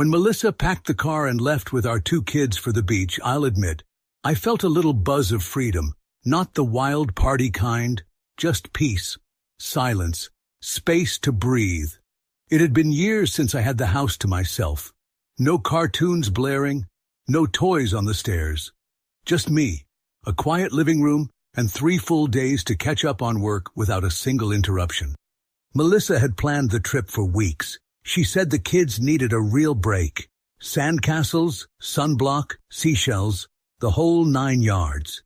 When Melissa packed the car and left with our 2 kids for the beach, I'll admit, I felt a little buzz of freedom, not the wild party kind, just peace, silence, space to breathe. It had been years since I had the house to myself. No cartoons blaring, no toys on the stairs. Just me, a quiet living room, and 3 full days to catch up on work without a single interruption. Melissa had planned the trip for weeks. She said the kids needed a real break. Sandcastles, sunblock, seashells, the whole 9 yards.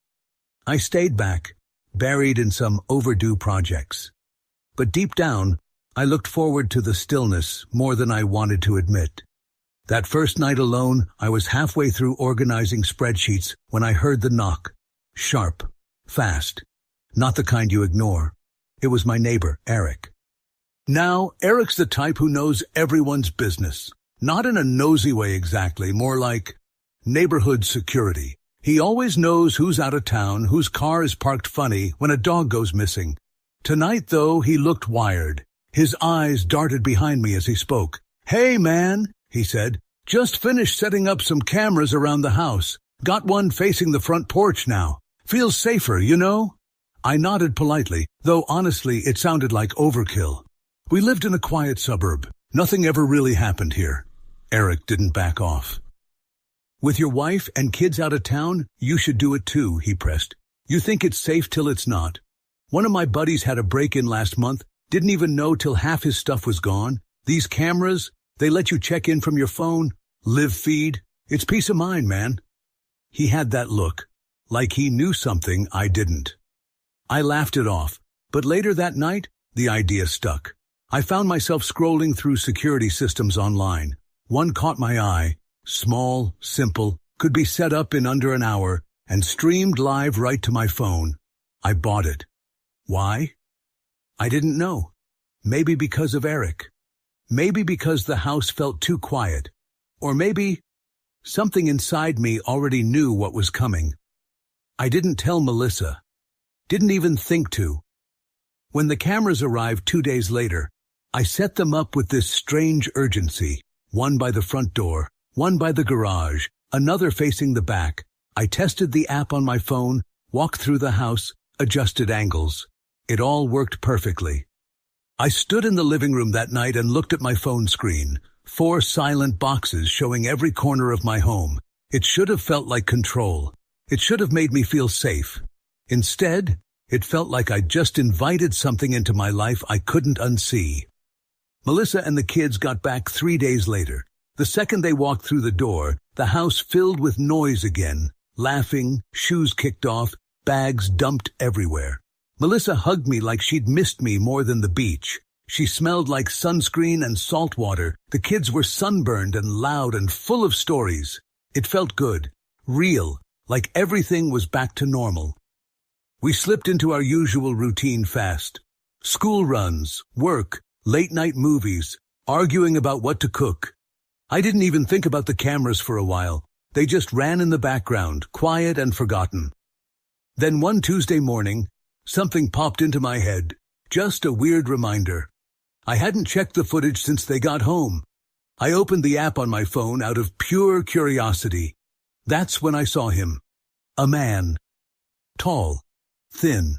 I stayed back, buried in some overdue projects. But deep down, I looked forward to the stillness more than I wanted to admit. That first night alone, I was halfway through organizing spreadsheets when I heard the knock. Sharp, fast, not the kind you ignore. It was my neighbor, Eric. Now, Eric's the type who knows everyone's business. Not in a nosy way exactly, more like neighborhood security. He always knows who's out of town, whose car is parked funny when a dog goes missing. Tonight, though, he looked wired. His eyes darted behind me as he spoke. "Hey, man," he said, "just finished setting up some cameras around the house. Got one facing the front porch now. Feels safer, you know?" I nodded politely, though honestly it sounded like overkill. We lived in a quiet suburb. Nothing ever really happened here. Eric didn't back off. "With your wife and kids out of town, you should do it too," he pressed. "You think it's safe till it's not. One of my buddies had a break-in last month, didn't even know till half his stuff was gone. These cameras, they let you check in from your phone, live feed. It's peace of mind, man." He had that look, like he knew something I didn't. I laughed it off, but later that night, the idea stuck. I found myself scrolling through security systems online. One caught my eye. Small, simple, could be set up in under an hour, and streamed live right to my phone. I bought it. Why? I didn't know. Maybe because of Eric. Maybe because the house felt too quiet. Or maybe something inside me already knew what was coming. I didn't tell Melissa. Didn't even think to. When the cameras arrived 2 days later, I set them up with this strange urgency. One by the front door, one by the garage, another facing the back. I tested the app on my phone, walked through the house, adjusted angles. It all worked perfectly. I stood in the living room that night and looked at my phone screen. 4 silent boxes showing every corner of my home. It should have felt like control. It should have made me feel safe. Instead, it felt like I just invited something into my life I couldn't unsee. Melissa and the kids got back 3 days later. The second they walked through the door, the house filled with noise again. Laughing, shoes kicked off, bags dumped everywhere. Melissa hugged me like she'd missed me more than the beach. She smelled like sunscreen and salt water. The kids were sunburned and loud and full of stories. It felt good, real, like everything was back to normal. We slipped into our usual routine fast. School runs, work, late-night movies, arguing about what to cook. I didn't even think about the cameras for a while. They just ran in the background, quiet and forgotten. Then one Tuesday morning, something popped into my head. Just a weird reminder. I hadn't checked the footage since they got home. I opened the app on my phone out of pure curiosity. That's when I saw him. A man. Tall, thin,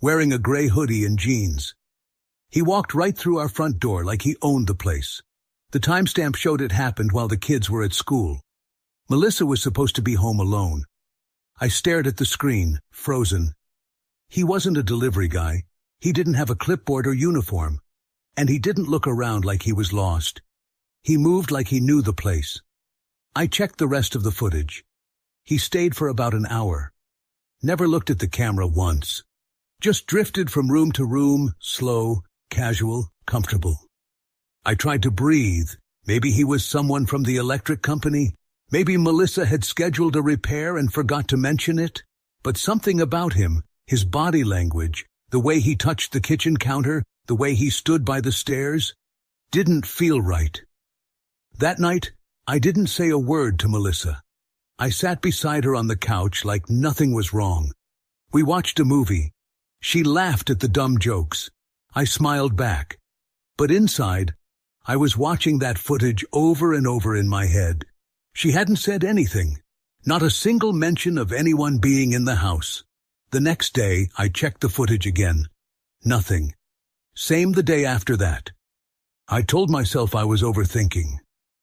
wearing a gray hoodie and jeans. He walked right through our front door like he owned the place. The timestamp showed it happened while the kids were at school. Melissa was supposed to be home alone. I stared at the screen, frozen. He wasn't a delivery guy. He didn't have a clipboard or uniform. And he didn't look around like he was lost. He moved like he knew the place. I checked the rest of the footage. He stayed for about an hour. Never looked at the camera once. Just drifted from room to room, slow, casual, comfortable. I tried to breathe. Maybe he was someone from the electric company. Maybe Melissa had scheduled a repair and forgot to mention it. But something about him, his body language, the way he touched the kitchen counter, the way he stood by the stairs, didn't feel right. That night, I didn't say a word to Melissa. I sat beside her on the couch like nothing was wrong. We watched a movie. She laughed at the dumb jokes. I smiled back. But inside, I was watching that footage over and over in my head. She hadn't said anything. Not a single mention of anyone being in the house. The next day, I checked the footage again. Nothing. Same the day after that. I told myself I was overthinking.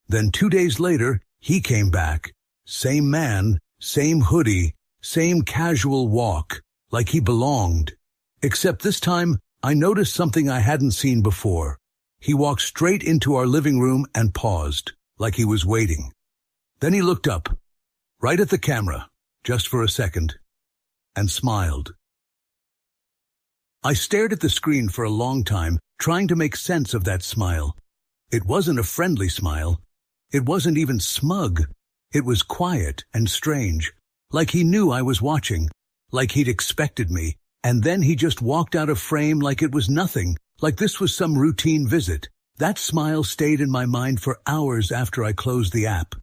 Then 2 days later, he came back. Same man, same hoodie, same casual walk, like he belonged. Except this time, I noticed something I hadn't seen before. He walked straight into our living room and paused, like he was waiting. Then he looked up, right at the camera, just for a second, and smiled. I stared at the screen for a long time, trying to make sense of that smile. It wasn't a friendly smile. It wasn't even smug. It was quiet and strange, like he knew I was watching, like he'd expected me, and then he just walked out of frame like it was nothing, like this was some routine visit. That smile stayed in my mind for hours after I closed the app.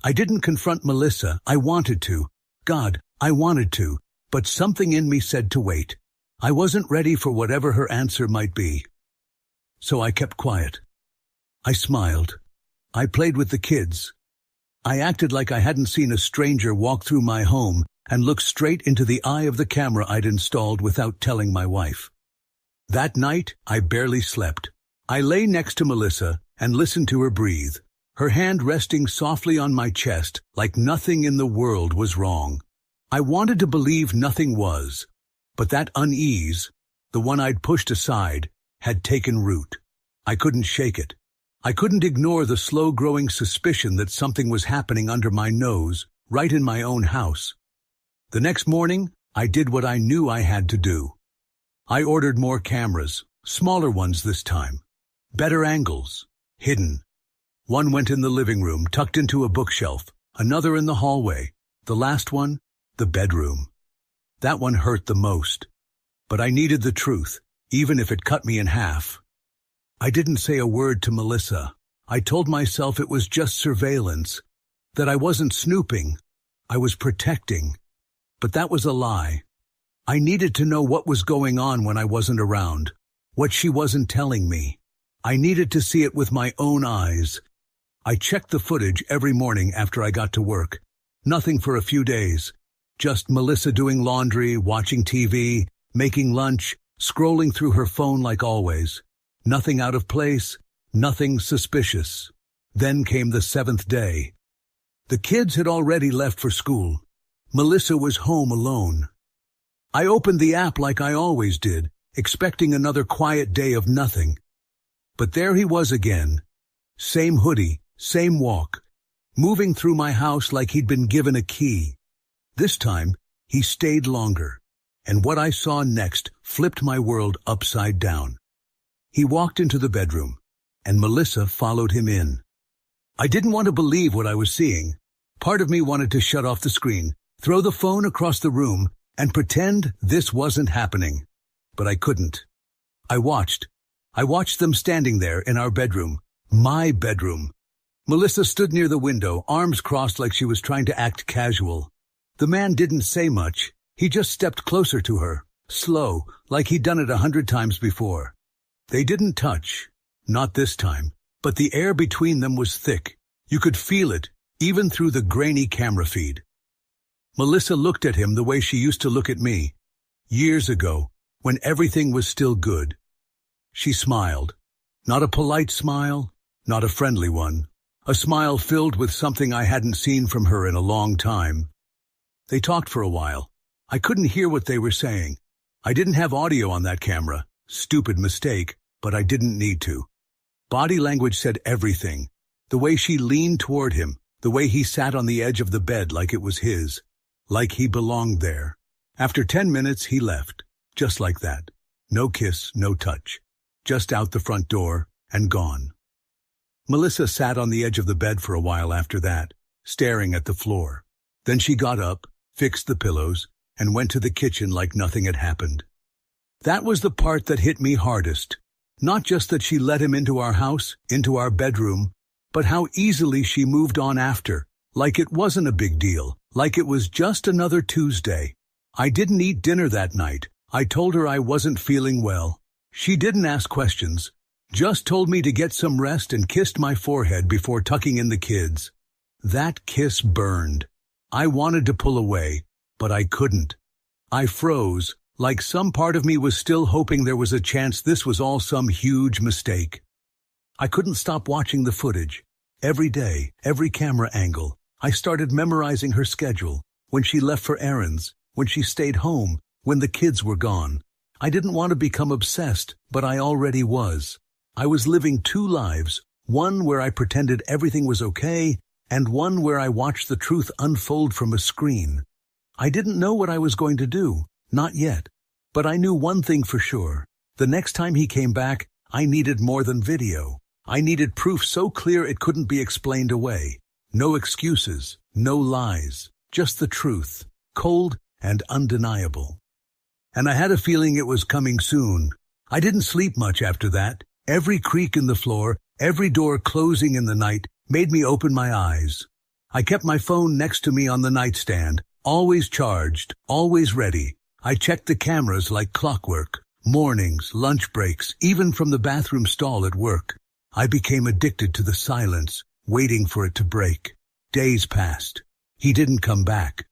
I didn't confront Melissa. I wanted to. God, I wanted to. But something in me said to wait. I wasn't ready for whatever her answer might be. So I kept quiet. I smiled. I played with the kids. I acted like I hadn't seen a stranger walk through my home and look straight into the eye of the camera I'd installed without telling my wife. That night, I barely slept. I lay next to Melissa and listened to her breathe, her hand resting softly on my chest like nothing in the world was wrong. I wanted to believe nothing was, but that unease, the one I'd pushed aside, had taken root. I couldn't shake it. I couldn't ignore the slow-growing suspicion that something was happening under my nose, right in my own house. The next morning, I did what I knew I had to do. I ordered more cameras, smaller ones this time. Better angles, hidden. One went in the living room, tucked into a bookshelf, another in the hallway, the last one, the bedroom. That one hurt the most. But I needed the truth, even if it cut me in half. I didn't say a word to Melissa. I told myself it was just surveillance, that I wasn't snooping, I was protecting. But that was a lie. I needed to know what was going on when I wasn't around, what she wasn't telling me. I needed to see it with my own eyes. I checked the footage every morning after I got to work. Nothing for a few days. Just Melissa doing laundry, watching TV, making lunch, scrolling through her phone like always. Nothing out of place, nothing suspicious. Then came the 7th day. The kids had already left for school. Melissa was home alone. I opened the app like I always did, expecting another quiet day of nothing. But there he was again. Same hoodie, same walk, moving through my house like he'd been given a key. This time, he stayed longer, and what I saw next flipped my world upside down. He walked into the bedroom, and Melissa followed him in. I didn't want to believe what I was seeing. Part of me wanted to shut off the screen, throw the phone across the room, and pretend this wasn't happening. But I couldn't. I watched them standing there in our bedroom, my bedroom. Melissa stood near the window, arms crossed like she was trying to act casual. The man didn't say much. He just stepped closer to her, slow, like he'd done it 100 times before. They didn't touch, not this time, but the air between them was thick. You could feel it, even through the grainy camera feed. Melissa looked at him the way she used to look at me, years ago, when everything was still good. She smiled. Not a polite smile, not a friendly one. A smile filled with something I hadn't seen from her in a long time. They talked for a while. I couldn't hear what they were saying. I didn't have audio on that camera. Stupid mistake, but I didn't need to. Body language said everything. The way she leaned toward him, the way he sat on the edge of the bed like it was his, like he belonged there. After 10 minutes, he left, just like that. No kiss, no touch. Just out the front door, and gone. Melissa sat on the edge of the bed for a while after that, staring at the floor. Then she got up, fixed the pillows, and went to the kitchen like nothing had happened. That was the part that hit me hardest. Not just that she let him into our house, into our bedroom, but how easily she moved on after, like it wasn't a big deal, like it was just another Tuesday. I didn't eat dinner that night. I told her I wasn't feeling well. She didn't ask questions, Just told me to get some rest and kissed my forehead before tucking in the kids. That kiss burned. I wanted to pull away, but I couldn't. I froze, like some part of me was still hoping there was a chance this was all some huge mistake. I couldn't stop watching the footage. Every day, every camera angle. I started memorizing her schedule, when she left for errands, when she stayed home, when the kids were gone. I didn't want to become obsessed, but I already was. I was living two lives, one where I pretended everything was okay, and one where I watched the truth unfold from a screen. I didn't know what I was going to do, not yet. But I knew one thing for sure. The next time he came back, I needed more than video. I needed proof so clear it couldn't be explained away. No excuses, no lies, just the truth, cold and undeniable. And I had a feeling it was coming soon. I didn't sleep much after that. Every creak in the floor, every door closing in the night, made me open my eyes. I kept my phone next to me on the nightstand, always charged, always ready. I checked the cameras like clockwork, mornings, lunch breaks, even from the bathroom stall at work. I became addicted to the silence, waiting for it to break. Days passed. He didn't come back.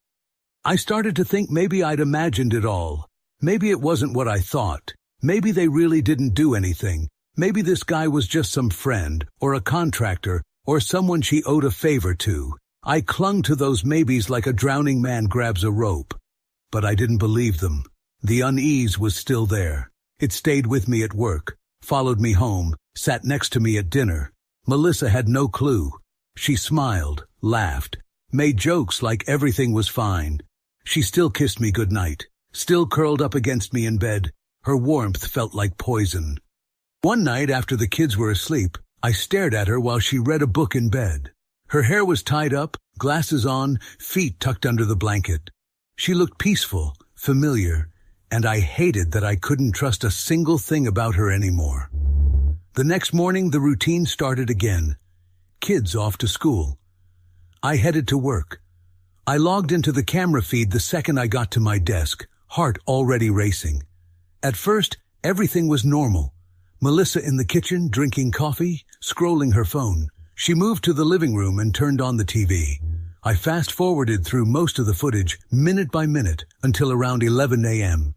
I started to think maybe I'd imagined it all. Maybe it wasn't what I thought. Maybe they really didn't do anything. Maybe this guy was just some friend, or a contractor, or someone she owed a favor to. I clung to those maybes like a drowning man grabs a rope. But I didn't believe them. The unease was still there. It stayed with me at work, followed me home, sat next to me at dinner. Melissa had no clue. She smiled, laughed, made jokes like everything was fine. She still kissed me goodnight, still curled up against me in bed. Her warmth felt like poison. One night after the kids were asleep, I stared at her while she read a book in bed. Her hair was tied up, glasses on, feet tucked under the blanket. She looked peaceful, familiar, and I hated that I couldn't trust a single thing about her anymore. The next morning, the routine started again. Kids off to school. I headed to work. I logged into the camera feed the second I got to my desk, heart already racing. At first, everything was normal. Melissa in the kitchen, drinking coffee, scrolling her phone. She moved to the living room and turned on the TV. I fast-forwarded through most of the footage, minute by minute, until around 11 a.m.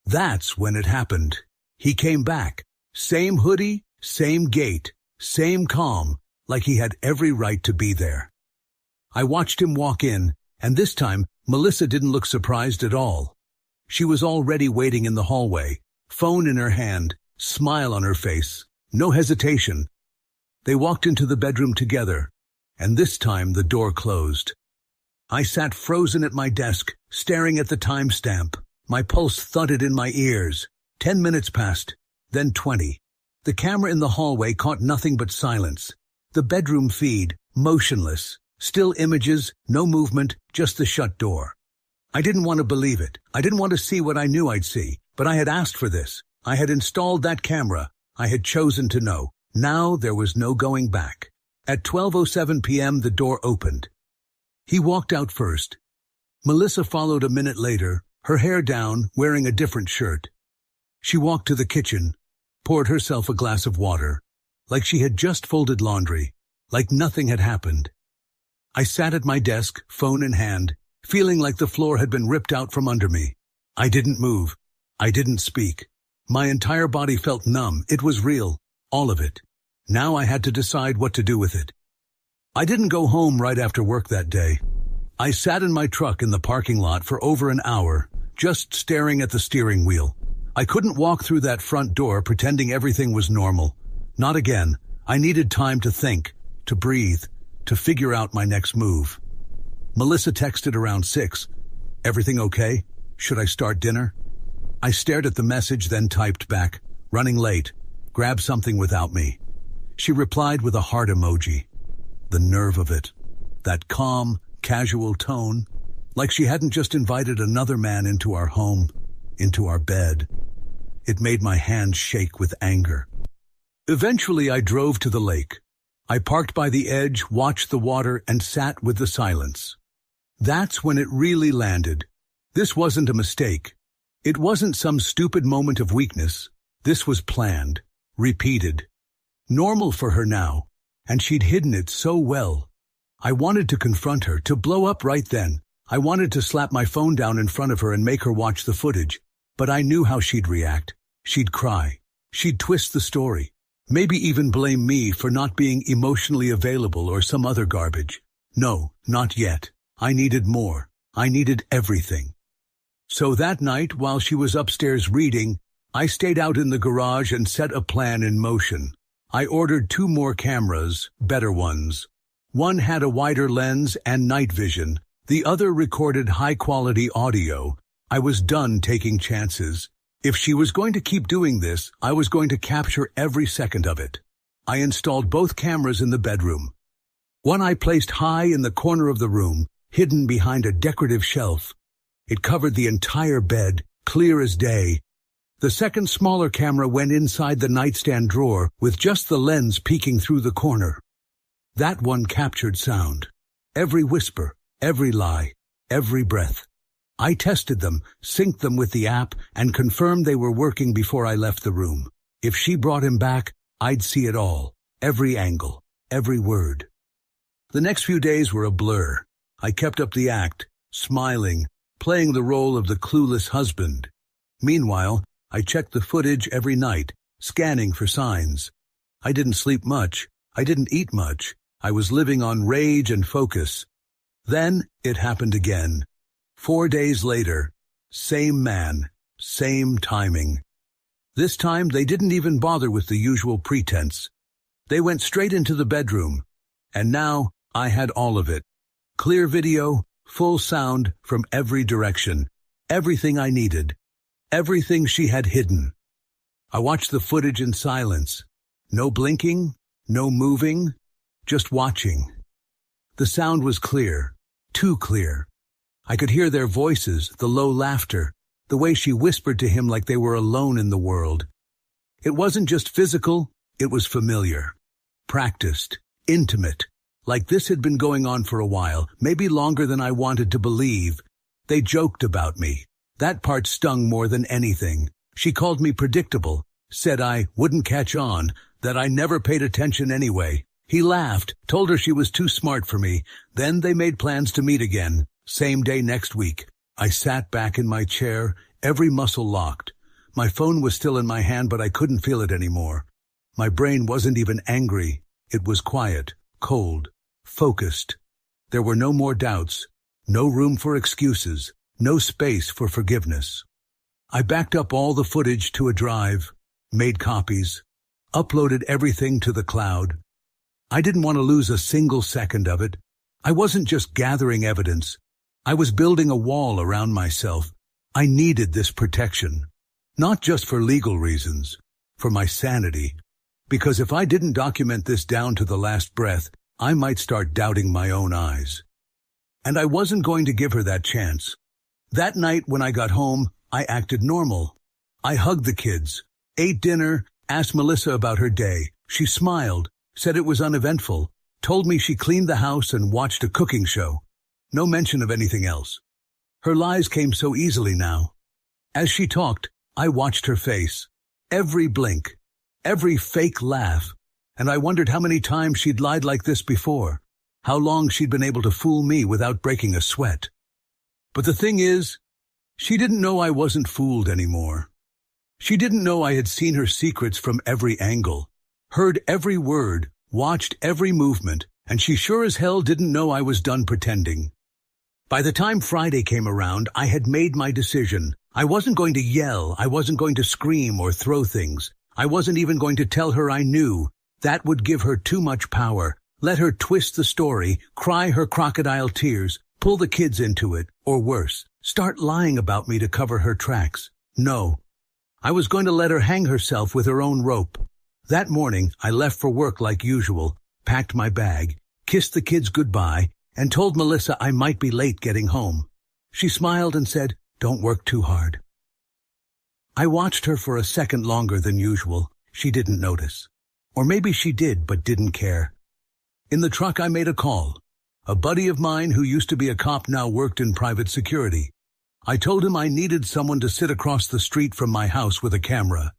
That's when it happened. He came back. Same hoodie, same gait, same calm, like he had every right to be there. I watched him walk in, and this time, Melissa didn't look surprised at all. She was already waiting in the hallway, phone in her hand, smile on her face, no hesitation. They walked into the bedroom together, and this time the door closed. I sat frozen at my desk, staring at the timestamp. My pulse thudded in my ears. 10 minutes passed, then 20. The camera in the hallway caught nothing but silence. The bedroom feed, motionless. Still images, no movement, just the shut door. I didn't want to believe it. I didn't want to see what I knew I'd see, but I had asked for this. I had installed that camera. I had chosen to know. Now there was no going back. At 12:07 p.m. the door opened. He walked out first. Melissa followed a minute later, her hair down, wearing a different shirt. She walked to the kitchen, poured herself a glass of water, like she had just folded laundry, like nothing had happened. I sat at my desk, phone in hand, feeling like the floor had been ripped out from under me. I didn't move. I didn't speak. My entire body felt numb. It was real, all of it. Now I had to decide what to do with it. I didn't go home right after work that day. I sat in my truck in the parking lot for over an hour, just staring at the steering wheel. I couldn't walk through that front door pretending everything was normal. Not again. I needed time to think, to breathe, to figure out my next move. Melissa texted around 6. Everything okay? Should I start dinner? I stared at the message, then typed back, running late. Grab something without me. She replied with a heart emoji. The nerve of it. That calm, casual tone, like she hadn't just invited another man into our home, into our bed. It made my hands shake with anger. Eventually I drove to the lake. I parked by the edge, watched the water, and sat with the silence. That's when it really landed. This wasn't a mistake. It wasn't some stupid moment of weakness. This was planned, repeated. Normal for her now, and she'd hidden it so well. I wanted to confront her, to blow up right then. I wanted to slap my phone down in front of her and make her watch the footage, but I knew how she'd react. She'd cry. She'd twist the story. Maybe even blame me for not being emotionally available or some other garbage. No, not yet. I needed more. I needed everything. So that night, while she was upstairs reading, I stayed out in the garage and set a plan in motion. I ordered 2 more cameras, better ones. One had a wider lens and night vision. The other recorded high-quality audio. I was done taking chances. If she was going to keep doing this, I was going to capture every second of it. I installed both cameras in the bedroom. One I placed high in the corner of the room, hidden behind a decorative shelf. It covered the entire bed, clear as day. The second smaller camera went inside the nightstand drawer, with just the lens peeking through the corner. That one captured sound. Every whisper, every lie, every breath. I tested them, synced them with the app, and confirmed they were working before I left the room. If she brought him back, I'd see it all. Every angle, every word. The next few days were a blur. I kept up the act, smiling, playing the role of the clueless husband. Meanwhile, I checked the footage every night, scanning for signs. I didn't sleep much. I didn't eat much. I was living on rage and focus. Then it happened again. 4 days later, same man, same timing. This time they didn't even bother with the usual pretense. They went straight into the bedroom, and now I had all of it. Clear video, full sound from every direction. Everything I needed. Everything she had hidden. I watched the footage in silence. No blinking, no moving, just watching. The sound was clear, too clear. I could hear their voices, the low laughter, the way she whispered to him like they were alone in the world. It wasn't just physical, it was familiar, practiced, intimate, like this had been going on for a while, maybe longer than I wanted to believe. They joked about me. That part stung more than anything. She called me predictable, said I wouldn't catch on, that I never paid attention anyway. He laughed, told her she was too smart for me. Then they made plans to meet again. Same day next week. I sat back in my chair, every muscle locked. My phone was still in my hand, but I couldn't feel it anymore. My brain wasn't even angry. It was quiet, cold, focused. There were no more doubts, no room for excuses, no space for forgiveness. I backed up all the footage to a drive, made copies, uploaded everything to the cloud. I didn't want to lose a single second of it. I wasn't just gathering evidence. I was building a wall around myself. I needed this protection, not just for legal reasons, for my sanity. Because if I didn't document this down to the last breath, I might start doubting my own eyes. And I wasn't going to give her that chance. That night when I got home, I acted normal. I hugged the kids, ate dinner, asked Melissa about her day. She smiled, said it was uneventful, told me she cleaned the house and watched a cooking show. No mention of anything else. Her lies came so easily now. As she talked, I watched her face. Every blink, every fake laugh, and I wondered how many times she'd lied like this before, how long she'd been able to fool me without breaking a sweat. But the thing is, she didn't know I wasn't fooled anymore. She didn't know I had seen her secrets from every angle, heard every word, watched every movement, and she sure as hell didn't know I was done pretending. By the time Friday came around, I had made my decision. I wasn't going to yell, I wasn't going to scream or throw things. I wasn't even going to tell her I knew. That would give her too much power. Let her twist the story, cry her crocodile tears, pull the kids into it, or worse, start lying about me to cover her tracks. No. I was going to let her hang herself with her own rope. That morning, I left for work like usual, packed my bag, kissed the kids goodbye, and told Melissa I might be late getting home. She smiled and said, "Don't work too hard." I watched her for a second longer than usual. She didn't notice. Or maybe she did, but didn't care. In the truck, I made a call. A buddy of mine who used to be a cop now worked in private security. I told him I needed someone to sit across the street from my house with a camera.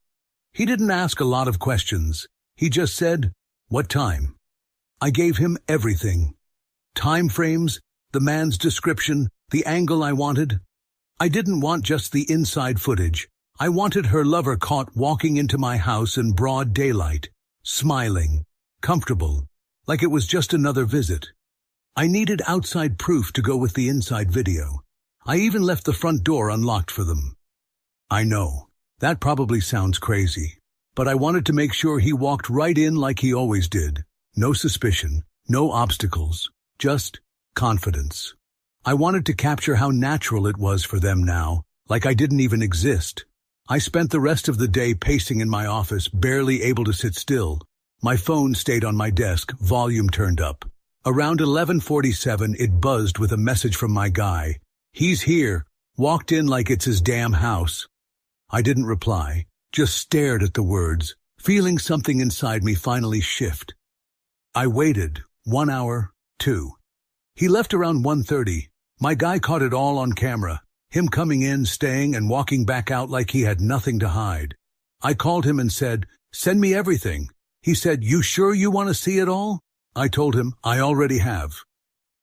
He didn't ask a lot of questions. He just said, "What time?" I gave him everything. Time frames, the man's description, the angle I wanted. I didn't want just the inside footage. I wanted her lover caught walking into my house in broad daylight, smiling, comfortable, like it was just another visit. I needed outside proof to go with the inside video. I even left the front door unlocked for them. I know, that probably sounds crazy, but I wanted to make sure he walked right in like he always did. No suspicion, no obstacles, just confidence. I wanted to capture how natural it was for them now, like I didn't even exist. I spent the rest of the day pacing in my office, barely able to sit still. My phone stayed on my desk, volume turned up. Around 11:47, it buzzed with a message from my guy. He's here, walked in like it's his damn house. I didn't reply, just stared at the words, feeling something inside me finally shift. I waited, 1 hour, 2. He left around 1:30. My guy caught it all on camera. Him coming in, staying, and walking back out like he had nothing to hide. I called him and said, "Send me everything." He said, "You sure you want to see it all?" I told him, "I already have."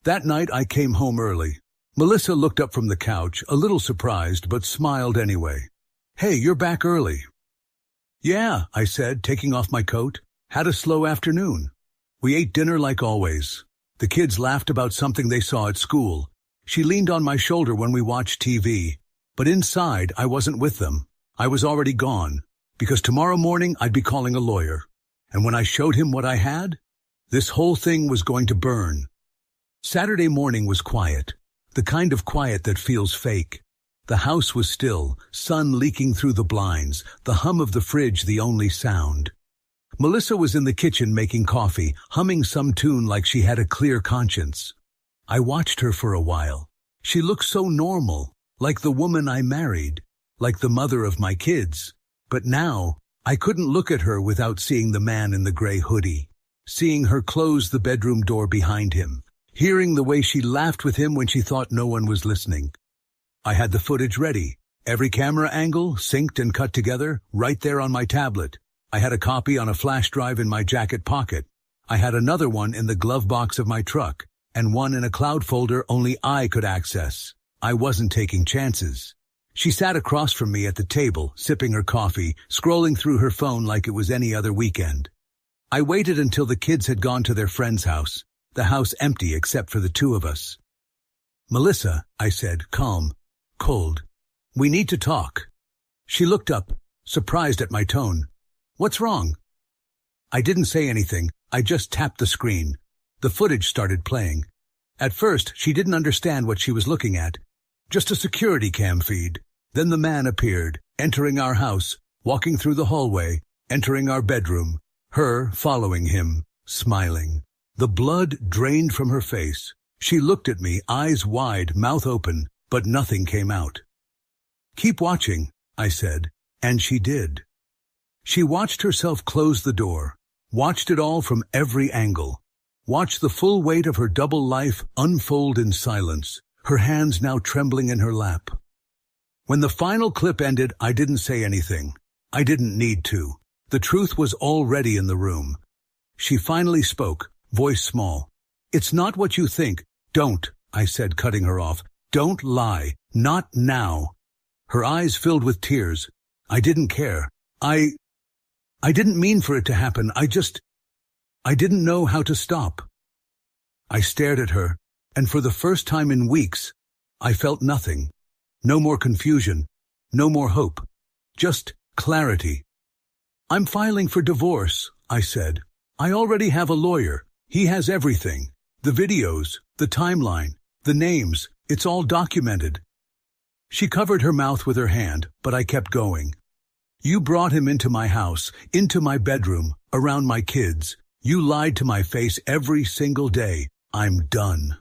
That night I came home early. Melissa looked up from the couch, a little surprised, but smiled anyway. "Hey, you're back early." "Yeah," I said, taking off my coat. "Had a slow afternoon." We ate dinner like always. The kids laughed about something they saw at school. She leaned on my shoulder when we watched TV, but inside I wasn't with them. I was already gone, because tomorrow morning I'd be calling a lawyer. And when I showed him what I had, this whole thing was going to burn. Saturday morning was quiet, the kind of quiet that feels fake. The house was still, sun leaking through the blinds, the hum of the fridge the only sound. Melissa was in the kitchen making coffee, humming some tune like she had a clear conscience. I watched her for a while. She looked so normal, like the woman I married, like the mother of my kids. But now, I couldn't look at her without seeing the man in the gray hoodie, seeing her close the bedroom door behind him, hearing the way she laughed with him when she thought no one was listening. I had the footage ready, every camera angle synced and cut together, right there on my tablet. I had a copy on a flash drive in my jacket pocket. I had another one in the glove box of my truck, and one in a cloud folder only I could access. I wasn't taking chances. She sat across from me at the table, sipping her coffee, scrolling through her phone like it was any other weekend. I waited until the kids had gone to their friend's house, the house empty except for the two of us. "Melissa," I said, calm, cold, "we need to talk." She looked up, surprised at my tone. "What's wrong?" I didn't say anything, I just tapped the screen. The footage started playing. At first, she didn't understand what she was looking at. Just a security cam feed. Then the man appeared, entering our house, walking through the hallway, entering our bedroom, her following him, smiling. The blood drained from her face. She looked at me, eyes wide, mouth open, but nothing came out. "Keep watching," I said, and she did. She watched herself close the door, watched it all from every angle, watched the full weight of her double life unfold in silence, her hands now trembling in her lap. When the final clip ended, I didn't say anything. I didn't need to. The truth was already in the room. She finally spoke, voice small. "It's not what you think. Don't," I said, cutting her off. "Don't lie. Not now." Her eyes filled with tears. I didn't care. I didn't mean for it to happen. I didn't know how to stop. I stared at her, and for the first time in weeks, I felt nothing. No more confusion, no more hope, just clarity. "I'm filing for divorce," I said. "I already have a lawyer. He has everything. The videos, the timeline, the names, it's all documented." She covered her mouth with her hand, but I kept going. "You brought him into my house, into my bedroom, around my kids. You lied to my face every single day. I'm done."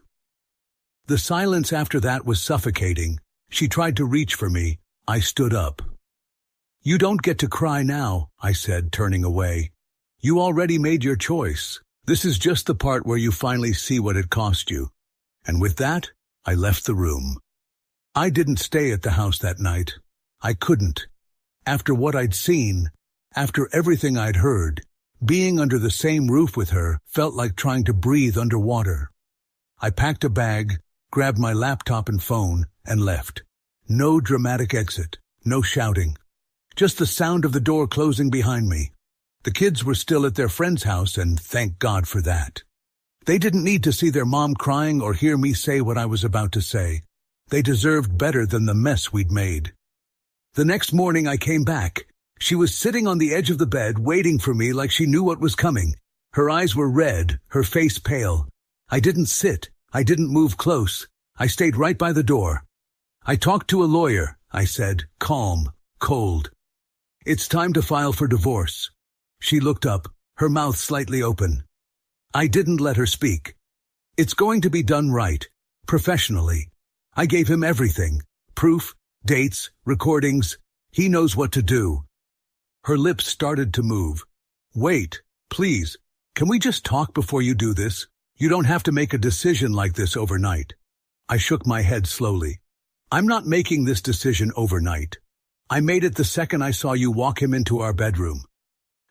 The silence after that was suffocating. She tried to reach for me. I stood up. "You don't get to cry now," I said, turning away. "You already made your choice. This is just the part where you finally see what it cost you." And with that, I left the room. I didn't stay at the house that night. I couldn't. After what I'd seen, After everything I'd heard, being under the same roof with her felt like trying to breathe underwater. I packed a bag, grabbed my laptop and phone, and left. No dramatic exit, no shouting. Just the sound of the door closing behind me. The kids were still at their friend's house, and thank God for that. They didn't need to see their mom crying or hear me say what I was about to say. They deserved better than the mess we'd made. The next morning I came back. She was sitting on the edge of the bed, waiting for me like she knew what was coming. Her eyes were red, her face pale. I didn't sit. I didn't move close. I stayed right by the door. "I talked to a lawyer," I said, calm, cold. "It's time to file for divorce." She looked up, her mouth slightly open. I didn't let her speak. "It's going to be done right, professionally." I gave him everything. Proof, dates, recordings. He knows what to do. Her lips started to move. "Wait, please. Can we just talk before you do this? You don't have to make a decision like this overnight." I shook my head slowly. "I'm not making this decision overnight. I made it the second I saw you walk him into our bedroom."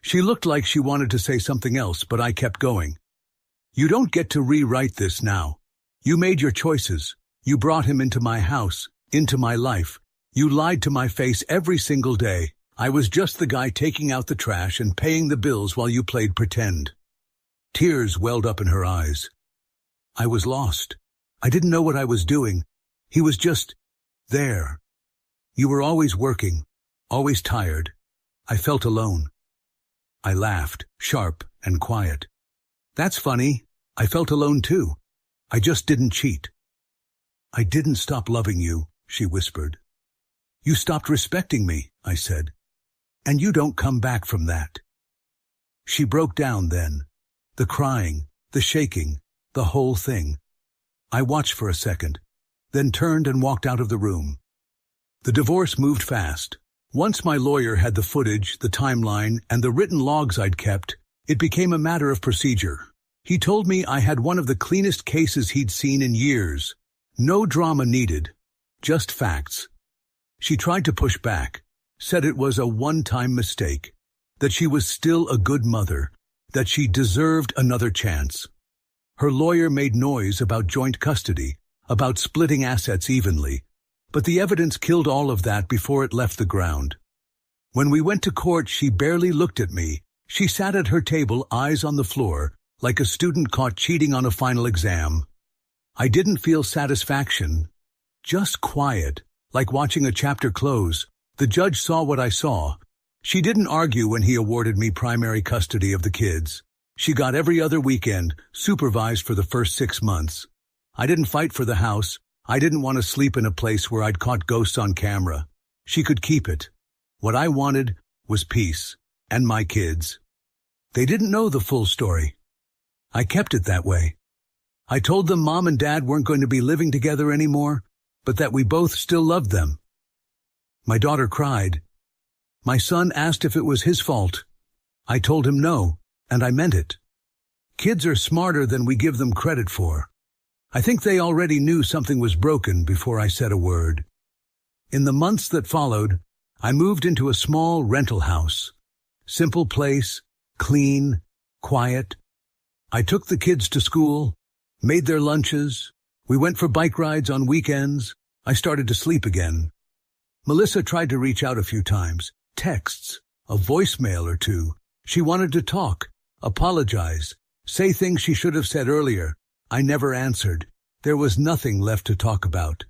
She looked like she wanted to say something else, but I kept going. "You don't get to rewrite this now. You made your choices. You brought him into my house, into my life. You lied to my face every single day. I was just the guy taking out the trash and paying the bills while you played pretend." Tears welled up in her eyes. I was lost. I didn't know what I was doing. He was just there. "You were always working, always tired." I felt alone. I laughed, sharp and quiet. "That's funny. I felt alone too. I just didn't cheat." "I didn't stop loving you," she whispered. "You stopped respecting me," I said. "And you don't come back from that." She broke down then. The crying, the shaking, the whole thing. I watched for a second, then turned and walked out of the room. The divorce moved fast. Once my lawyer had the footage, the timeline, and the written logs I'd kept, it became a matter of procedure. He told me I had one of the cleanest cases he'd seen in years. No drama needed, just facts. She tried to push back, said it was a one-time mistake, that she was still a good mother, that she deserved another chance. Her lawyer made noise about joint custody, about splitting assets evenly, but the evidence killed all of that before it left the ground. When we went to court, she barely looked at me. She sat at her table, eyes on the floor, like a student caught cheating on a final exam. I didn't feel satisfaction, just quiet, like watching a chapter close. The judge saw what I saw. She didn't argue when he awarded me primary custody of the kids. She got every other weekend, supervised for the first 6 months. I didn't fight for the house. I didn't want to sleep in a place where I'd caught ghosts on camera. She could keep it. What I wanted was peace, and my kids. They didn't know the full story. I kept it that way. I told them Mom and Dad weren't going to be living together anymore, but that we both still loved them. My daughter cried. My son asked if it was his fault. I told him no, and I meant it. Kids are smarter than we give them credit for. I think they already knew something was broken before I said a word. In the months that followed, I moved into a small rental house. Simple place, clean, quiet. I took the kids to school, made their lunches. We went for bike rides on weekends. I started to sleep again. Melissa tried to reach out a few times, texts, a voicemail or two. She wanted to talk, apologize, say things she should have said earlier. I never answered. There was nothing left to talk about.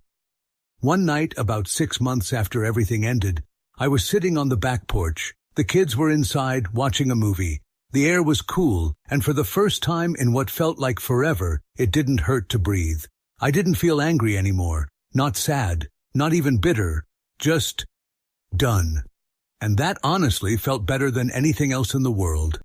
One night, about 6 months after everything ended, I was sitting on the back porch. The kids were inside, watching a movie. The air was cool, and for the first time in what felt like forever, it didn't hurt to breathe. I didn't feel angry anymore, not sad, not even bitter, just done. And that honestly felt better than anything else in the world.